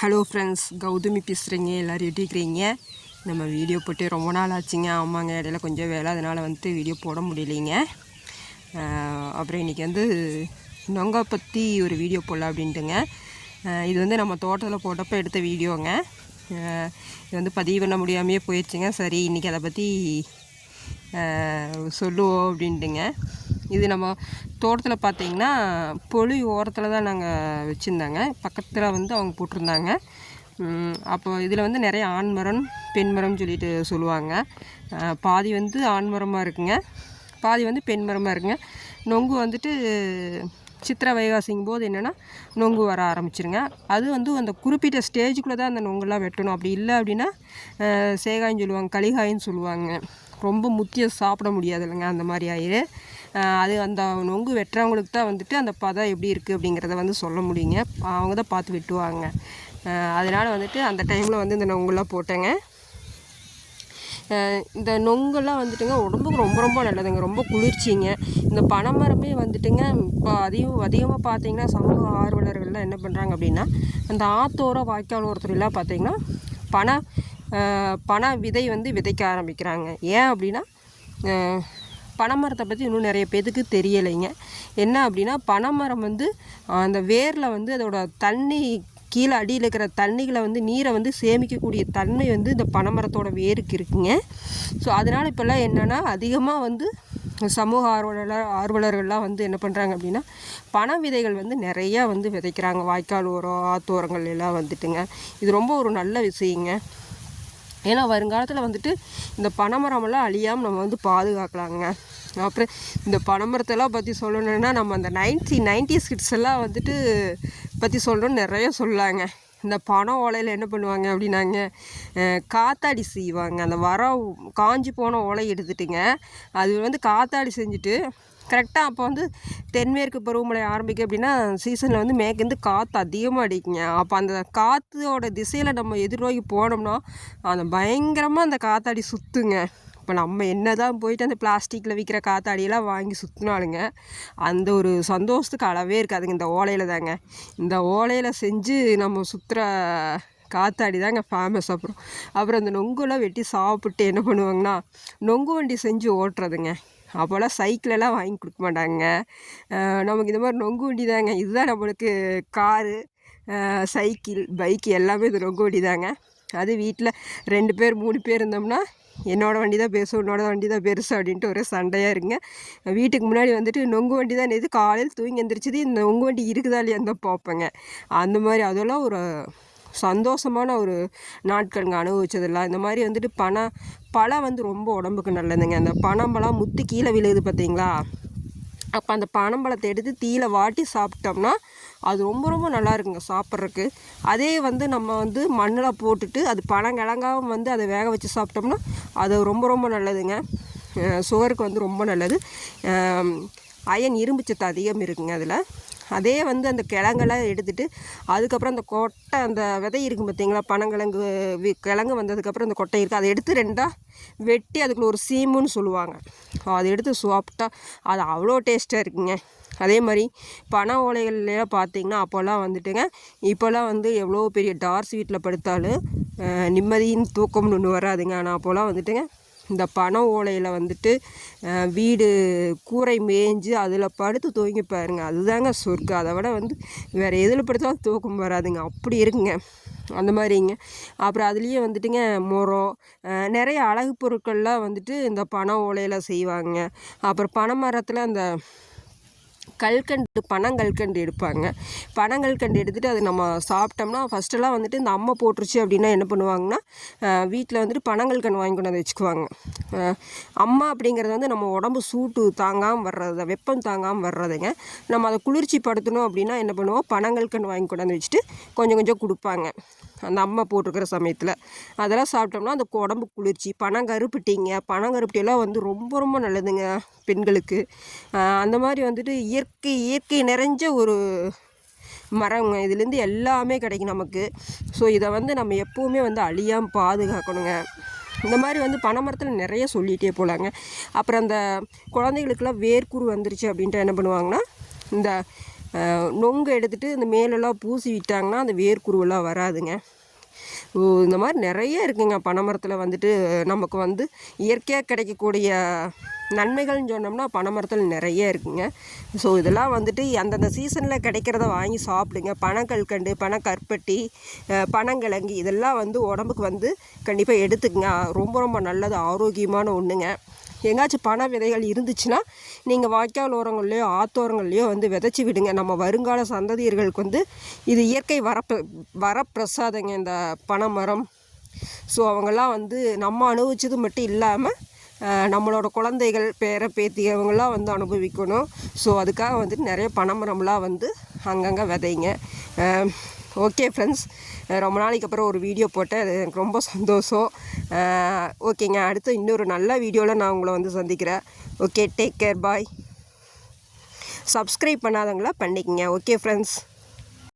Hello friends, Gautami பேசுகிறீங்க. எல்லோரும் எப்படி இருக்கிறீங்க? நம்ம வீடியோ போட்டு ரொம்ப நாள் ஆச்சுங்க. ஆமாங்க, இடையில கொஞ்சம் வேலை, அதனால் வீடியோ போட முடியலைங்க. அப்புறம் இன்றைக்கி நொங்கை பற்றி ஒரு வீடியோ போடலாம் அப்படின்ட்டுங்க. இது நம்ம தோட்டத்தில் போட்டப்போ எடுத்த வீடியோங்க. இது பதிவு பண்ண முடியாமையே போயிடுச்சுங்க. சரி, இன்றைக்கி அதை பற்றி சொல்லுவோம் அப்படின்ட்டுங்க. இது நம்ம தோட்டத்தில் பார்த்திங்கன்னா பொலி ஓரத்தில் தான் நாங்கள் வச்சுருந்தாங்க. பக்கத்தில் அவங்க போட்டிருந்தாங்க. அப்போ இதில் நிறைய ஆண்மரம் பெண் மரம்னு சொல்லிட்டு சொல்லுவாங்க. பாதி ஆண்மரமாக இருக்குங்க, பாதி பெண் மரமாக இருக்குங்க. நொங்கு சித்திரை வைகாசிங்கும் போது என்னென்னா நொங்கு வர ஆரம்பிச்சிருங்க. அது அந்த குறிப்பிட்ட ஸ்டேஜுக்குள்ளே தான் அந்த நொங்குலாம் வெட்டணும். அப்படி இல்லை அப்படின்னா சேகாயின்னு சொல்லுவாங்க, களிகாயின்னு சொல்லுவாங்க. ரொம்ப முத்திய சாப்பிட முடியாது இல்லைங்க, அந்த மாதிரி ஆயிரு. அது அந்த நொங்கு வெட்டுறவங்களுக்கு தான் அந்த பதம் எப்படி இருக்குது அப்படிங்கிறத சொல்ல முடியுங்க. அவங்க தான் பார்த்து வெட்டுவாங்க. அதனால் அந்த டைமில் இந்த நொங்குலாம் போட்டேங்க. இந்த நொங்கெல்லாம் உடம்புக்கு ரொம்ப ரொம்ப நல்லதுங்க, ரொம்ப குளிர்ச்சிங்க. இந்த பனைமரமே இப்போ அதிகமாக பார்த்திங்கன்னா சமூக ஆர்வலர்கள்லாம் என்ன பண்ணுறாங்க அப்படின்னா, அந்த ஆத்தோர வாய்க்கால் ஓரத்துலலாம் பார்த்திங்கன்னா பனை விதை விதைக்க ஆரம்பிக்கிறாங்க. ஏன் அப்படின்னா பனைமரத்தை பற்றி இன்னும் நிறைய பேருக்கு தெரியலைங்க. என்ன அப்படின்னா பனைமரம் அந்த வேரில் அதோட தண்ணி கீழே அடியில் இருக்கிற தண்ணிகளை நீரை சேமிக்கக்கூடிய தன்மை இந்த பனைமரத்தோட வேருக்கு இருக்குங்க. ஸோ அதனால் இப்போல்லாம் என்னென்னா அதிகமாக சமூக ஆர்வலர்கள்லாம் என்ன பண்ணுறாங்க அப்படின்னா பனை விதைகள் நிறையா விதைக்கிறாங்க. வாய்க்கால் ஓரம் ஆத்தோரங்கள் எல்லாம் இது ரொம்ப ஒரு நல்ல விஷயங்க. ஏன்னா வருங்காலத்தில் இந்த பனைமரமெல்லாம் அழியாமல் நம்ம பாதுகாக்கலாங்க. அப்புறம் இந்த பனைமரத்தெல்லாம் பற்றி சொல்லணுன்னா நம்ம அந்த 90s கிட்ஸ் எல்லாம் பற்றி சொல்லணும்னு நிறைய சொல்லலாங்க. இந்த பனை ஓலையில் என்ன பண்ணுவாங்க அப்படின்னாங்க, காத்தாடி செய்வாங்க. அந்த காஞ்சி போன ஓலை எடுத்துட்டுங்க, அது காத்தாடி செஞ்சுட்டு கரெக்டாக அப்போ தென்மேற்கு பருவமழை ஆரம்பிக்கும் அப்படின்னா சீசனில் மேற்கேருந்து காற்று அதிகமாக அடிக்குங்க. அப்போ அந்த காற்றோட திசையில் நம்ம எதிர்நோக்கி போனோம்னா அந்த பயங்கரமாக அந்த காத்தாடி சுற்றுங்க. இப்போ நம்ம என்ன தான் போயிட்டு அந்த பிளாஸ்டிக்கில் விற்கிற காத்தாடியெல்லாம் வாங்கி சுற்றினாலுங்க அந்த ஒரு சந்தோஷத்துக்கு அளவே இருக்காதுங்க. இந்த ஓலையில் தாங்க, இந்த ஓலையில் செஞ்சு நம்ம சுற்றுற காத்தாடி தாங்க ஃபேமஸ். அப்புறம் அந்த நொங்குலாம் வெட்டி சாப்பிட்டு என்ன பண்ணுவாங்கன்னா நொங்கு வண்டி செஞ்சு ஓட்டுறதுங்க. அப்போல்லாம் சைக்கிளெல்லாம் வாங்கி கொடுக்க மாட்டாங்க நமக்கு. இந்த மாதிரி நொங்கு வண்டி தாங்க, இதுதான் நம்மளுக்கு காரு, சைக்கிள், பைக்கு எல்லாமே இது நொங்கு வண்டி தாங்க. அது வீட்டில் 2 பேர் 3 பேர் இருந்தோம்னா என்னோடய வண்டி தான் பெருசு, உன்னோட வண்டி தான் பெருசு அப்படின்ட்டு ஒரே சண்டையாக இருங்க. வீட்டுக்கு முன்னாடி நொங்கு வண்டி தான் இது காலையில் தூங்கி எந்திரிச்சது இந்த நொங்கு வண்டி இருக்குதா இல்லையான்னு தான் பார்ப்பேங்க. அந்த மாதிரி அதெல்லாம் ஒரு சந்தோஷமான ஒரு நாட்களுங்க அனுபவிச்சதெல்லாம். இந்த மாதிரி பழம் ரொம்ப உடம்புக்கு நல்லதுங்க. அந்த பனம்பழம் முத்து கீழே விழுகுது பார்த்தீங்களா, அப்போ அந்த பனம்பழத்தை எடுத்து தீயில வாட்டி சாப்பிட்டோம்னா அது ரொம்ப ரொம்ப நல்லா இருக்குங்க சாப்பிட்றதுக்கு. அதே நம்ம மண்ணில் போட்டுட்டு அது பனங்கிழங்காவும் அதை வேக வச்சு சாப்பிட்டோம்னா அது ரொம்ப ரொம்ப நல்லதுங்க. சுகருக்கு ரொம்ப நல்லது. அயன் இரும்பு சத்து அதிகம் இருக்குங்க அதில். அதே அந்த கிழங்கெல்லாம் எடுத்துகிட்டு அதுக்கப்புறம் அந்த கொட்டை அந்த விதை இருக்கும் பார்த்தீங்களா, பனங்கிழங்கு கிழங்கு வந்ததுக்கப்புறம் அந்த கொட்டை இருக்குது, அதை எடுத்து 2ஆக வெட்டி அதுக்குள்ள ஒரு சீமுன்னு சொல்லுவாங்க, அதை எடுத்து சாப்பிட்டா அது அவ்வளோ டேஸ்ட்டாக இருக்குங்க. அதே மாதிரி பனை ஓலைகள்லாம் பார்த்திங்கன்னா அப்போல்லாம் இப்போல்லாம் எவ்வளோ பெரிய டார்ஸ் வீட்டில் படுத்தாலும் நிம்மதியின் தூக்கம்னு ஒன்று வராதுங்க. ஆனால் அப்போல்லாம் இந்த பனை ஓலையில் வீடு கூரை மேய்ஞ்சு அதில் படுத்து தூங்கி பாருங்க, அதுதாங்க சொர்க்கம். அதை விட வேறு எதில் படுத்தாலும் தூக்கம் வராதுங்க, அப்படி இருக்குங்க. அந்த மாதிரிங்க. அப்புறம் அதுலேயே முறம் நிறைய அழகு பொருட்கள்லாம் இந்த பனை ஓலையில் செய்வாங்க. அப்புறம் பனை மரத்தில் அந்த பனங்கல்கண்டு எடுப்பாங்க. பனங்கல்கண்டு எடுத்துகிட்டு அது நம்ம சாப்பிட்டோம்னா ஃபஸ்ட்டெல்லாம் இந்த அம்மை போட்டுருச்சு அப்படின்னா என்ன பண்ணுவாங்கன்னா வீட்டில் பனங்கல்கண்டு வாங்கி கொண்டு வச்சுக்குவாங்க. அம்மா அப்படிங்கிறது நம்ம உடம்பு சூட்டு தாங்காமல் வர்றது, வெப்பம் தாங்காமல் வர்றதுங்க. நம்ம அதை குளிர்ச்சி படுத்தணும் அப்படின்னா என்ன பண்ணுவோம், பனங்கல்கண்டு வாங்கி கொண்டாந்து வச்சுட்டு கொஞ்சம் கொஞ்சம் கொடுப்பாங்க அந்த அம்மா போட்டிருக்கிற சமயத்தில். அதெல்லாம் சாப்பிட்டோம்னா அந்த உடம்பு குளிர்ச்சி. பனங்கருப்பட்டியெல்லாம் ரொம்ப ரொம்ப நல்லதுங்க பெண்களுக்கு. அந்த மாதிரி இயற்கை நிறைஞ்ச ஒரு மரங்க. இதுலேருந்து எல்லாமே கிடைக்கும் நமக்கு. ஸோ இதை நம்ம எப்போவுமே அழியாமல் பாதுகாக்கணுங்க. இந்த மாதிரி பனைமரத்தில் நிறைய சொல்லிகிட்டே போகலாங்க. அப்புறம் அந்த குழந்தைகளுக்கெல்லாம் வேர்க்குரு வந்துருச்சு அப்படின்ட்டு என்ன பண்ணுவாங்கன்னா இந்த நொங்கு எடுத்துகிட்டு இந்த மேலெல்லாம் பூசி விட்டாங்கன்னா அந்த வேர்க்குருவெல்லாம் வராதுங்க. இந்த மாதிரி நிறைய இருக்குங்க பனைமரத்தில் வந்துட்டு நமக்கு வந்து இயற்கையாக கிடைக்கக்கூடிய நன்மைகள்னு சொன்னோம்னா பனைமரத்தில் நிறைய இருக்குங்க. ஸோ இதெல்லாம் வந்துட்டு அந்தந்த சீசனில் கிடைக்கிறத வாங்கி சாப்பிடுங்க. பனங்கல்கண்டு, பனக்கருப்பட்டி, பனங்கிழங்கு இதெல்லாம் வந்து உடம்புக்கு வந்து கண்டிப்பாக எடுத்துக்கங்க. ரொம்ப ரொம்ப நல்லது, ஆரோக்கியமான ஒன்றுங்க. எங்காச்சும் பனை விதைகள் இருந்துச்சுன்னா நீங்கள் வாய்க்கால் ஓரங்கள்லையோ ஆத்தோரங்கள்லையோ வந்து விதைச்சி விடுங்க. நம்ம வருங்கால சந்ததியர்களுக்கு வந்து இது இயற்கை வரப்பிரசாதங்க இந்த பனைமரம். ஸோ அவங்கெல்லாம் வந்து நம்ம அனுபவிச்சது மட்டும் இல்லாமல் நம்மளோட குழந்தைகள், பேர பேத்தி அவங்களாம் வந்து அனுபவிக்கணும். ஸோ அதுக்காக வந்துட்டு நிறைய பனைமரம்லாம் வந்து அங்கங்கே விதைங்க. ஓகே ஃப்ரெண்ட்ஸ், ரொம்ப நாளைக்கு அப்புறம் ஒரு வீடியோ போட்டேன், அது எனக்கு ரொம்ப சந்தோஷம். ஓகேங்க, அடுத்து இன்னொரு நல்ல வீடியோவில் நான் உங்களை வந்து சந்திக்கிறேன். ஓகே, டேக் கேர், பாய். சப்ஸ்கிரைப் பண்ணாதவங்களா பண்ணிக்கங்க. Okay friends.